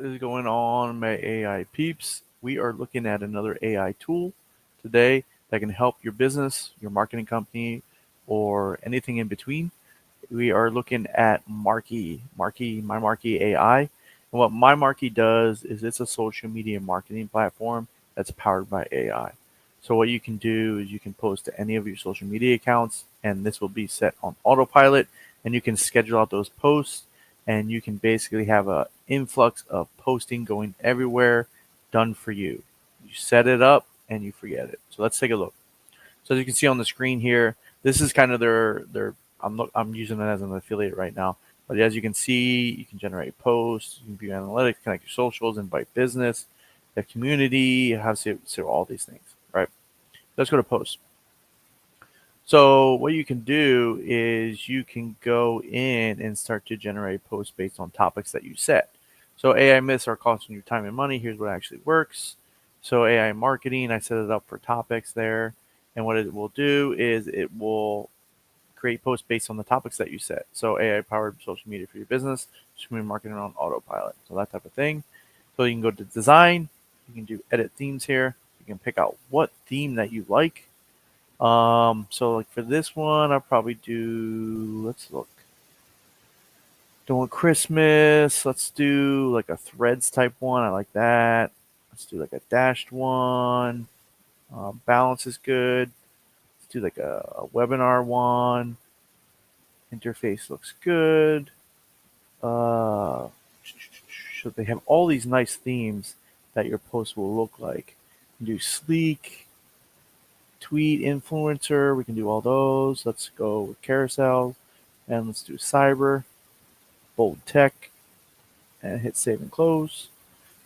is going on, my AI peeps? We are looking at another AI tool today that can help your business, your marketing company, or anything in between. We are looking at My Marky AI. And what My Marky does is it's a social media marketing platform that's powered by AI. So what you can do is you can post to any of your social media accounts, and this will be set on autopilot, and you can schedule out those posts, and you can basically have a influx of posting going everywhere done for you. You set it up and you forget it. So let's take a look. So as you can see on the screen here, this is kind of their I'm using it as an affiliate right now. But as you can see, you can generate posts, you can view analytics, connect your socials, invite business, the community, have so all these things, right? Let's go to posts. So what you can do is you can go in and start to generate posts based on topics that you set. So AI myths are costing you time and money. Here's what actually works. So AI marketing, I set it up for topics there. And what it will do is it will create posts based on the topics that you set. So AI powered social media for your business, social media marketing on autopilot. So that type of thing. So you can go to design, you can do edit themes here. You can pick out what theme that you like. So like for this one, I'll probably do, let's look. Don't want Christmas. Let's do like a threads type one. I like that. Let's do like a dashed one. Balance is good. Let's do like a webinar one. Interface looks good. Uh, so they have all these nice themes that your post will look like. You can do sleek, tweet, influencer. We can do all those. Let's go with carousel, and let's do cyber, bold tech, and hit save and close.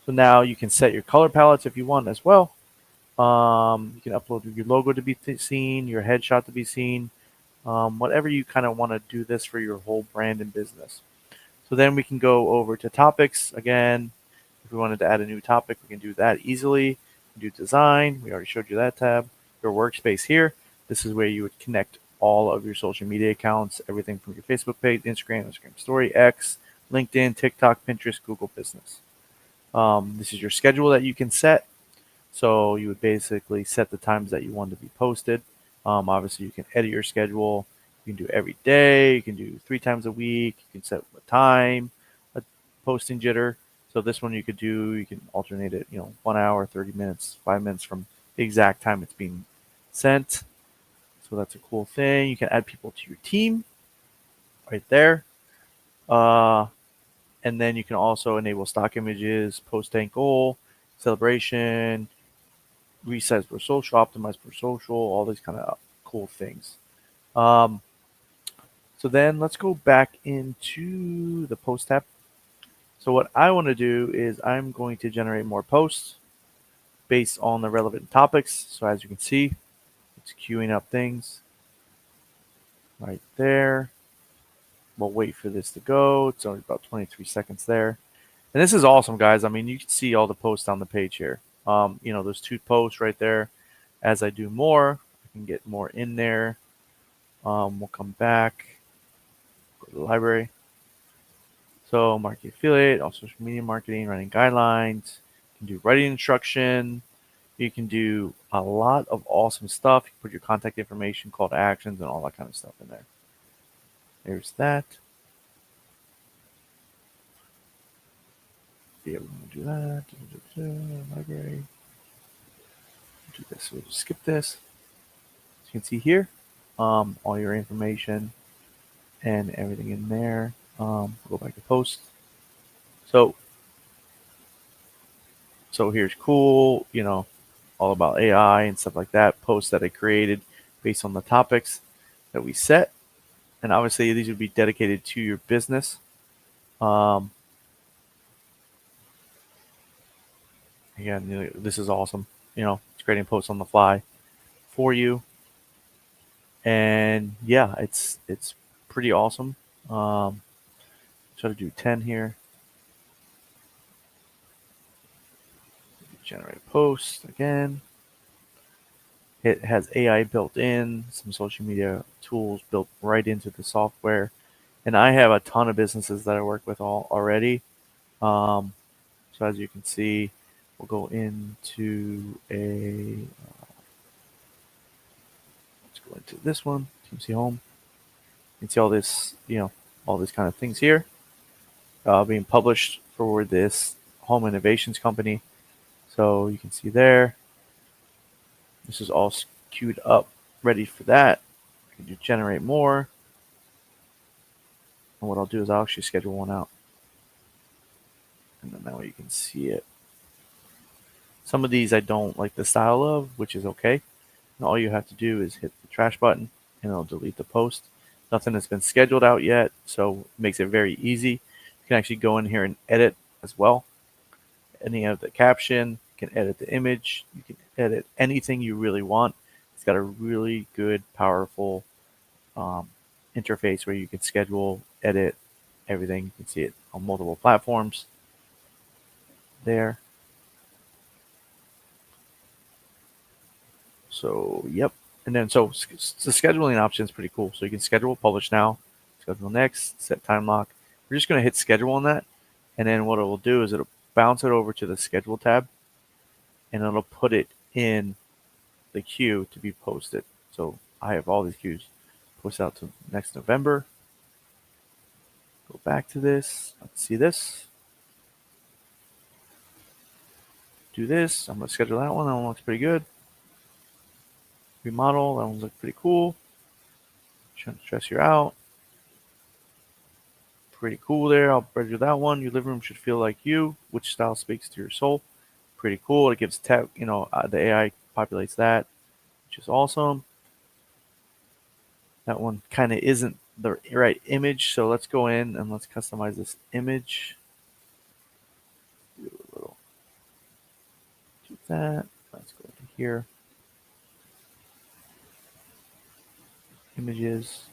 So now you can set your color palettes if you want as well. You can upload your logo to be seen, your headshot to be seen, whatever you kind of want to do this for your whole brand and business. So then we can go over to topics again. If we wanted to add a new topic, we can do that easily. We can do design. We already showed you that tab. Your workspace here. This is where you would connect all of your social media accounts, everything from your Facebook page, Instagram Story, X, LinkedIn, TikTok, Pinterest, Google Business. This is your schedule that you can set. So you would basically set the times that you want to be posted. Obviously, you can edit your schedule. You can do every day. You can do 3 times a week. You can set a time, a posting jitter. So this one you could do, you can alternate it, 1 hour, 30 minutes, 5 minutes from the exact time it's being sent. So that's a cool thing. You can add people to your team right there. And then you can also enable stock images, post tank goal, celebration, resize for social, optimize for social, all these kind of cool things. Um, so then let's go back into the post tab. So what I want to do is I'm going to generate more posts based on the relevant topics. So as you can see, it's queuing up things right there. We'll wait for this to go. It's only about 23 seconds there. And this is awesome, guys. I mean, you can see all the posts on the page here. There's 2 posts right there. As I do more, I can get more in there. We'll come back, go to the library. So marketing affiliate, also social media marketing, writing guidelines. You can do writing instruction. You can do a lot of awesome stuff. You can put your contact information, call to actions, and all that kind of stuff in there. There's that. Be able to do that. Library. Do this. We'll just skip this. As you can see here, all your information and everything in there. Go back to post. So here's cool, all about AI and stuff like that. Posts that I created based on the topics that we set, and obviously these would be dedicated to your business. Again, this is awesome. It's creating posts on the fly for you, and yeah, it's pretty awesome. Try to do 10 here. Generate post again. It has AI built in, some social media tools built right into the software, and I have a ton of businesses that I work with already. So as you can see, we'll go into let's go into this one, TMC Home. You can see all this, all these kind of things here being published for this home innovations company. So you can see there, this is all queued up, ready for that. I can do generate more. And what I'll do is I'll actually schedule one out. And then that way you can see it. Some of these I don't like the style of, which is okay. And all you have to do is hit the trash button and it'll delete the post. Nothing has been scheduled out yet, so it makes it very easy. You can actually go in here and edit as well. Any of the caption, you can edit the image, you can edit anything you really want. It's got a really good, powerful interface where you can schedule, edit everything. You can see it on multiple platforms there. So, yep. And then, so the scheduling option is pretty cool. So you can schedule, publish now, schedule next, set time lock. We're just going to hit schedule on that. And then what it will do is it'll bounce it over to the schedule tab and it'll put it in the queue to be posted. So I have all these queues. Post out to next November. Go back to this. Let's see this. Do this. I'm going to schedule that one. That one looks pretty good. Remodel. That one looks pretty cool. Shouldn't stress you out. Pretty cool there. I'll measure that one. Your living room should feel like you. Which style speaks to your soul? Pretty cool. It gives the AI populates that, which is awesome. That one kind of isn't the right image, so let's go in and let's customize this image. Do a little, do that. Let's go into here. Images.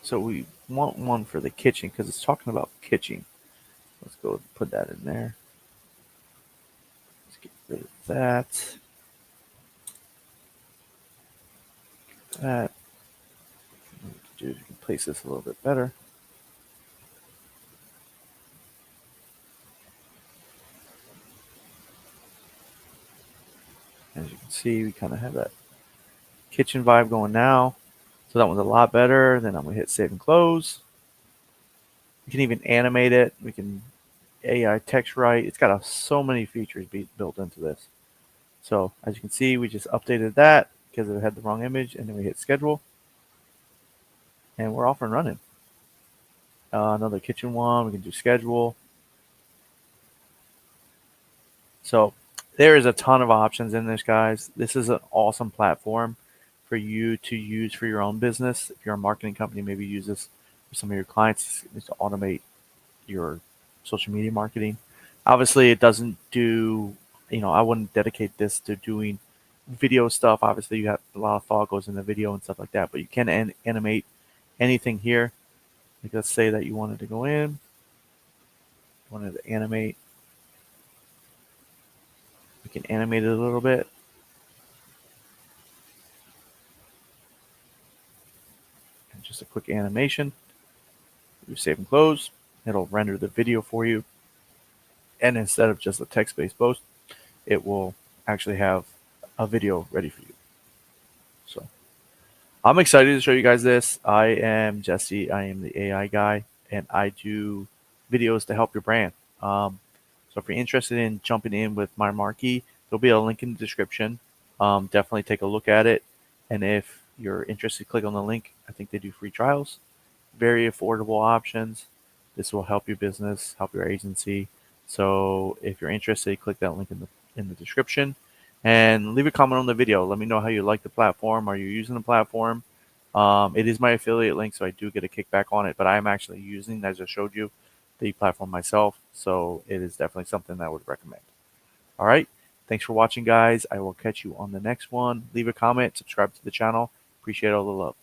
So we want one for the kitchen because it's talking about kitchen. Let's go put that in there. Let's get rid of that. That. What we can do is we can place this a little bit better. As you can see, we kind of have that kitchen vibe going now. So that one's a lot better. Then I'm going to hit save and close. You can even animate it. We can AI text write. It's got so many features built into this. So as you can see, we just updated that because it had the wrong image, and then we hit schedule, and we're off and running. Another kitchen one, we can do schedule. So there is a ton of options in this, guys. This is an awesome platform for you to use for your own business. If you're a marketing company, maybe use this for some of your clients to automate your social media marketing. Obviously, it doesn't do, I wouldn't dedicate this to doing video stuff. Obviously, you have a lot of thought goes into video and stuff like that, but you can animate anything here. Like, let's say that you wanted to go in, wanted to animate. We can animate it a little bit. And just a quick animation. You save and close. It'll render the video for you. And instead of just a text-based post, it will actually have a video ready for you. So I'm excited to show you guys this. I am Jesse. I am the AI guy, and I do videos to help your brand. So if you're interested in jumping in with my Marky, there'll be a link in the description. Definitely take a look at it. And if you're interested, click on the link. I think they do free trials. Very affordable options. This will help your business, help your agency. So if you're interested, click that link in the description and leave a comment on the video. Let me know how you like the platform. Are you using the platform? It is my affiliate link, so I do get a kickback on it, but I'm actually using, as I showed you, the platform myself. So it is definitely something I would recommend. All right. Thanks for watching, guys. I will catch you on the next one. Leave a comment, subscribe to the channel. Appreciate all the love.